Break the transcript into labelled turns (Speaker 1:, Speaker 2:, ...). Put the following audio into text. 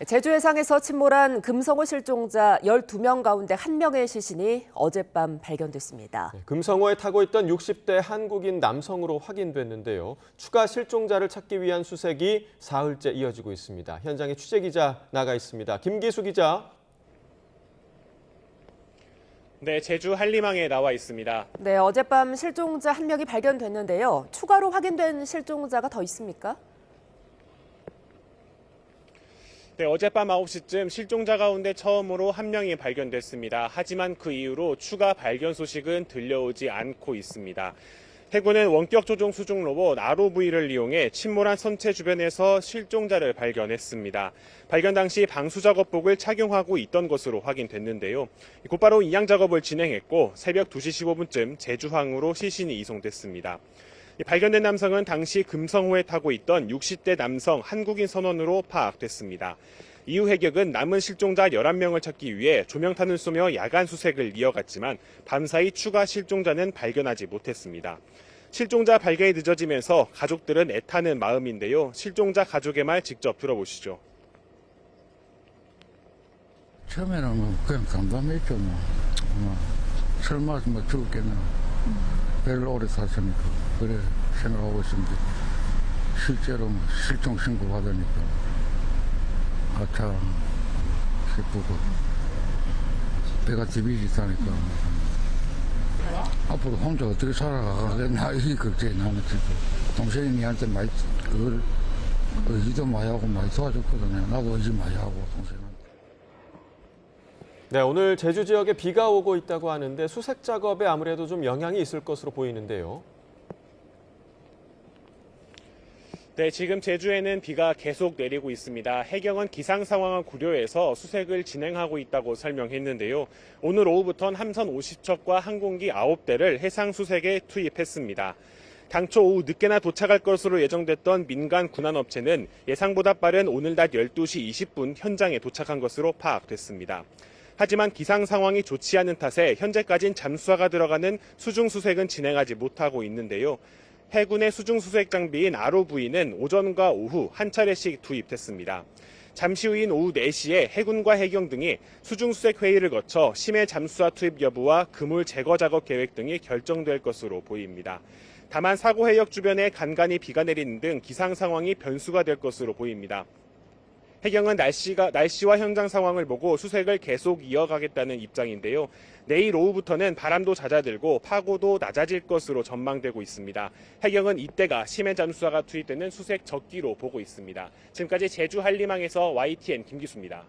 Speaker 1: 제주 해상에서 침몰한 금성호 실종자 12명 가운데 1명의 시신이 어젯밤 발견됐습니다.
Speaker 2: 금성호에 타고 있던 60대 한국인 남성으로 확인됐는데요. 추가 실종자를 찾기 위한 수색이 사흘째 이어지고 있습니다. 현장에 취재기자 나가 있습니다. 김기수 기자.
Speaker 3: 네, 제주 한림항에 나와 있습니다.
Speaker 1: 네, 어젯밤 실종자 1명이 발견됐는데요. 추가로 확인된 실종자가 더 있습니까?
Speaker 3: 네, 어젯밤 9시쯤 실종자 가운데 처음으로 1명이 발견됐습니다. 하지만 그 이후로 추가 발견 소식은 들려오지 않고 있습니다. 해군은 원격 조종 수중 로봇 ROV를 이용해 침몰한 선체 주변에서 실종자를 발견했습니다. 발견 당시 방수 작업복을 착용하고 있던 것으로 확인됐는데요. 곧바로 이양 작업을 진행했고 새벽 2시 15분쯤 제주항으로 시신이 이송됐습니다. 발견된 남성은 당시 금성호에 타고 있던 60대 남성 한국인 선원으로 파악됐습니다. 이후 해경은 남은 실종자 11명을 찾기 위해 조명탄을 쏘며 야간 수색을 이어갔지만 밤사이 추가 실종자는 발견하지 못했습니다. 실종자 발견이 늦어지면서 가족들은 애타는 마음인데요. 실종자 가족의 말 직접 들어보시죠.
Speaker 4: 처음에는 그냥 감담했죠. 설마 죽었겠나. 별로 오래 살았으니까 그래 생각하고 있었는데 실제로 실종 신고 받으니까 아차 싶고 배가 디비지다니까 앞으로 혼자 어떻게 살아가겠나 이 걱정이 나는 진짜. 동생이 니한테 많이 그걸 의지도 많이 하고 많이 도와줬거든요. 나도 의지 많이 하고 동생한테.
Speaker 2: 네, 오늘 제주 지역에 비가 오고 있다고 하는데 수색 작업에 아무래도 좀 영향이 있을 것으로 보이는데요.
Speaker 3: 네, 지금 제주에는 비가 계속 내리고 있습니다. 해경은 기상 상황을 고려해서 수색을 진행하고 있다고 설명했는데요. 오늘 오후부터는 함선 50척과 항공기 9대를 해상 수색에 투입했습니다. 당초 오후 늦게나 도착할 것으로 예정됐던 민간 군안업체는 예상보다 빠른 오늘 낮 12시 20분 현장에 도착한 것으로 파악됐습니다. 하지만 기상 상황이 좋지 않은 탓에 현재까진 잠수화가 들어가는 수중 수색은 진행하지 못하고 있는데요. 해군의 수중 수색 장비인 ROV는 오전과 오후 한 차례씩 투입됐습니다. 잠시 후인 오후 4시에 해군과 해경 등이 수중 수색 회의를 거쳐 심해 잠수화 투입 여부와 그물 제거 작업 계획 등이 결정될 것으로 보입니다. 다만 사고 해역 주변에 간간히 비가 내리는 등 기상 상황이 변수가 될 것으로 보입니다. 해경은 날씨와 현장 상황을 보고 수색을 계속 이어가겠다는 입장인데요. 내일 오후부터는 바람도 잦아들고 파고도 낮아질 것으로 전망되고 있습니다. 해경은 이때가 심해 잠수화가 투입되는 수색 적기로 보고 있습니다. 지금까지 제주 한림항에서 YTN 김기수입니다.